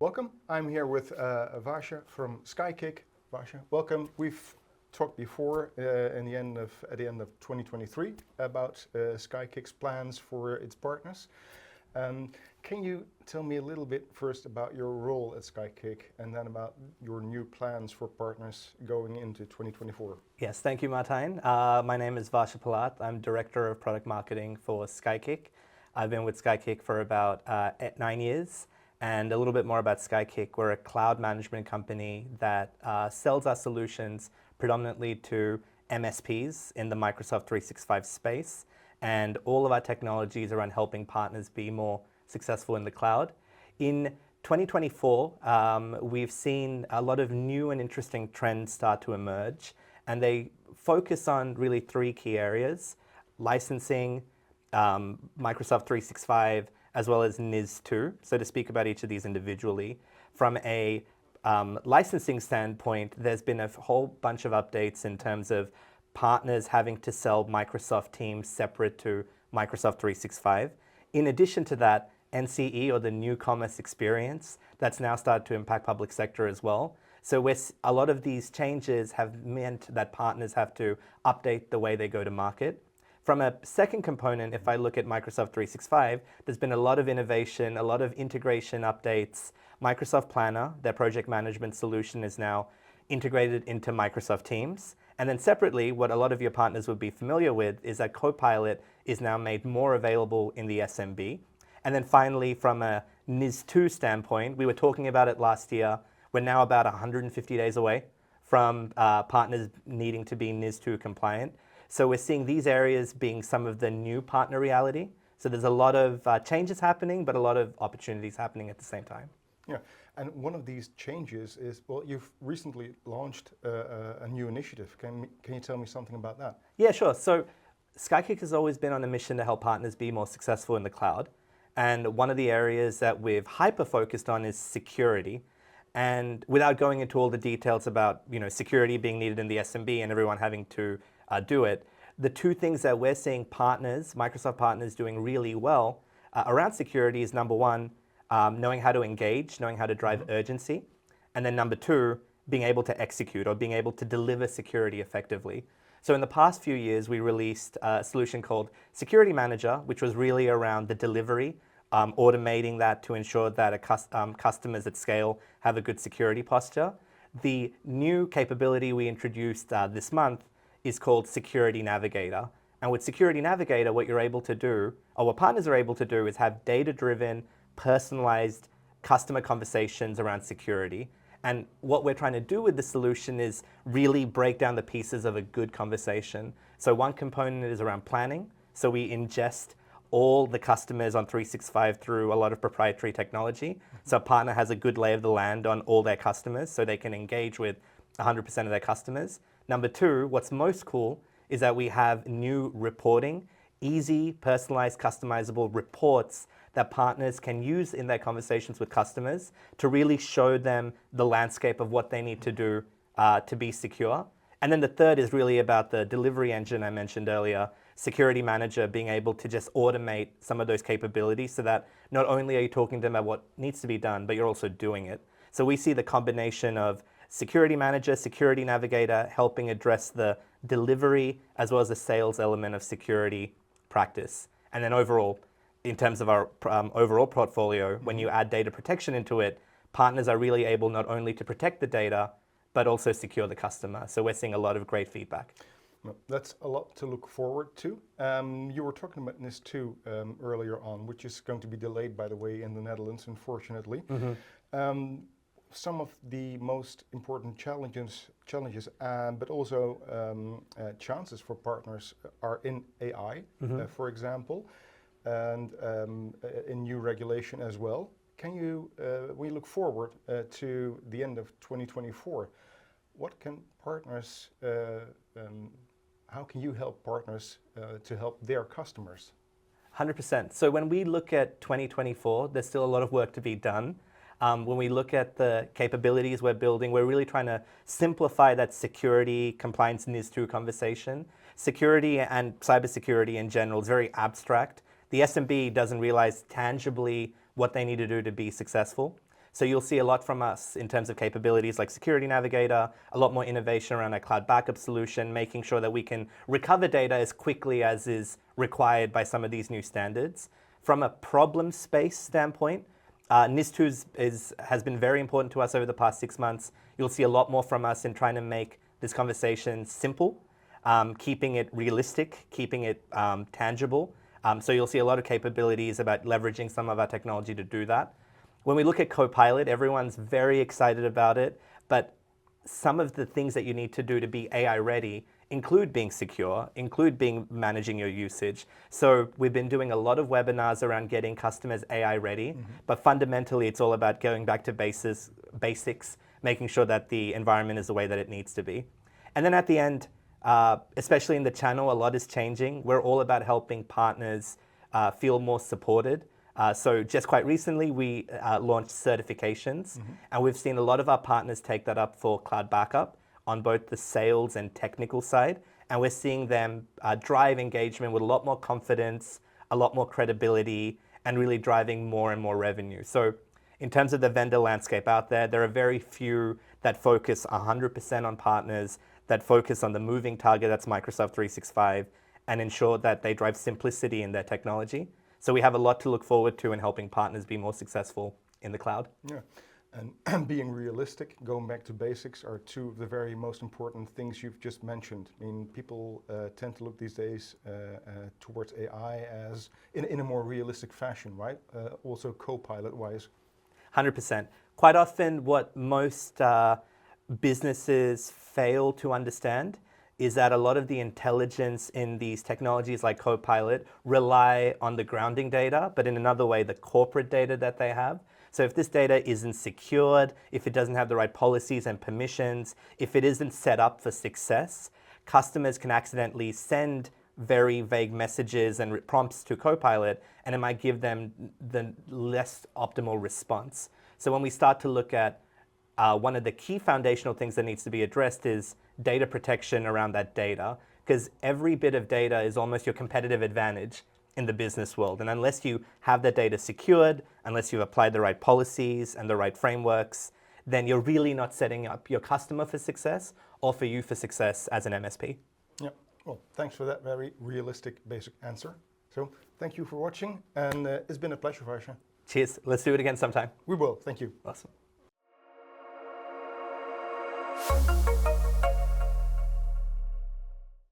Welcome. I'm here with Varshaa from SkyKick. Varshaa, welcome. We've talked before at the end of 2023 about SkyKick's plans for its partners. Can you tell me a little bit first about your role at SkyKick and then about your new plans for partners going into 2024? Yes, thank you, Martijn. My name is Varshaa Pallaath. I'm Director of Product Marketing for SkyKick. I've been with SkyKick for about 9 years. And a little bit more about SkyKick. We're a cloud management company that sells our solutions predominantly to MSPs in the Microsoft 365 space. And all of our technologies are around helping partners be more successful in the cloud. In 2024, we've seen a lot of new and interesting trends start to emerge. And they focus on really 3 key areas: licensing, Microsoft 365, as well as NIS2. So to speak about each of these individually, from a licensing standpoint, there's been a whole bunch of updates in terms of partners having to sell Microsoft Teams separate to Microsoft 365. In addition to that, NCE, or the new commerce experience, that's now started to impact public sector as well. So a lot of these changes have meant that partners have to update the way they go to market. From a second component, if I look at Microsoft 365, there's been a lot of innovation, a lot of integration updates. Microsoft Planner, their project management solution, is now integrated into Microsoft Teams. And then separately, what a lot of your partners would be familiar with is that Copilot is now made more available in the SMB. And then finally, from a NIS2 standpoint, we were talking about it last year. We're now about 150 days away from partners needing to be NIS2 compliant. So we're seeing these areas being some of the new partner reality. So there's a lot of changes happening, but a lot of opportunities happening at the same time. Yeah, and one of these changes is, well, you've recently launched a new initiative. Can you tell me something about that? Yeah, sure. So SkyKick has always been on a mission to help partners be more successful in the cloud. And one of the areas that we've hyper-focused on is security. And without going into all the details about security being needed in the SMB and everyone having to do it, the 2 things that we're seeing partners, Microsoft partners, doing really well around security is, number 1, knowing how to engage, knowing how to drive urgency. And then number 2, being able to execute or being able to deliver security effectively. So in the past few years, we released a solution called Security Manager, which was really around the delivery, automating that to ensure that customers at scale have a good security posture. The new capability we introduced this month is called Security Navigator. And with Security Navigator, what you're able to do, or what partners are able to do, is have data-driven, personalized customer conversations around security. And what we're trying to do with the solution is really break down the pieces of a good conversation. So one component is around planning. So we ingest all the customers on 365 through a lot of proprietary technology. So a partner has a good lay of the land on all their customers so they can engage with 100% of their customers. Number 2, what's most cool is that we have new reporting, easy, personalized, customizable reports that partners can use in their conversations with customers to really show them the landscape of what they need to do to be secure. And then the third is really about the delivery engine I mentioned earlier, Security Manager, being able to just automate some of those capabilities so that not only are you talking to them about what needs to be done, but you're also doing it. So we see the combination of Security Manager, Security Navigator, helping address the delivery as well as the sales element of security practice. And then overall, in terms of our overall portfolio, when you add data protection into it, partners are really able not only to protect the data, but also secure the customer. So we're seeing a lot of great feedback. Well, that's a lot to look forward to. You were talking about NIS2 earlier on, which is going to be delayed, by the way, in the Netherlands, unfortunately. Some of the most important challenges, but also chances for partners are in AI, for example, and in new regulation as well. Can you, we look forward to the end of 2024. What can partners, how can you help partners to help their customers? 100%. So when we look at 2024, there's still a lot of work to be done. When we look at the capabilities we're building, we're really trying to simplify that security, compliance, NIS2 conversation. Security and cybersecurity in general is very abstract. the SMB doesn't realize tangibly what they need to do to be successful. So you'll see a lot from us in terms of capabilities like Security Navigator, a lot more innovation around our cloud backup solution, making sure that we can recover data as quickly as is required by some of these new standards. From a problem space standpoint, NIS2 has been very important to us over the past 6 months. You'll see a lot more from us in trying to make this conversation simple, keeping it realistic, keeping it tangible. So you'll see a lot of capabilities about leveraging some of our technology to do that. When we look at Copilot, everyone's very excited about it, but some of the things that you need to do to be AI ready include being secure, include managing your usage. So we've been doing a lot of webinars around getting customers AI ready, but fundamentally it's all about going back to basics, making sure that the environment is the way that it needs to be. And then at the end, especially in the channel, a lot is changing. We're all about helping partners feel more supported. So just quite recently, we launched certifications, and we've seen a lot of our partners take that up for cloud backup on both the sales and technical side. And we're seeing them drive engagement with a lot more confidence, a lot more credibility, and really driving more and more revenue. So in terms of the vendor landscape out there, there are very few that focus 100% on partners, that focus on the moving target, that's Microsoft 365, and ensure that they drive simplicity in their technology. So we have a lot to look forward to in helping partners be more successful in the cloud. Yeah, and being realistic, going back to basics, are two of the very most important things you've just mentioned. I mean, people tend to look these days towards AI as in a more realistic fashion, right? Also Copilot-wise. 100%. Quite often what most businesses fail to understand is that a lot of the intelligence in these technologies like Copilot rely on the grounding data, but in another way, the corporate data that they have. So if this data isn't secured, if it doesn't have the right policies and permissions, if it isn't set up for success, customers can accidentally send very vague messages and prompts to Copilot, and it might give them the less optimal response. So when we start to look at one of the key foundational things that needs to be addressed is data protection around that data, because every bit of data is almost your competitive advantage in the business world. And unless you have that data secured, unless you've applied the right policies and the right frameworks, then you're really not setting up your customer for success or for you for success as an MSP. Yeah, well, thanks for that very realistic, basic answer. So thank you for watching, and it's been a pleasure, Varshaa. Cheers. Let's do it again sometime. We will. Thank you. Awesome.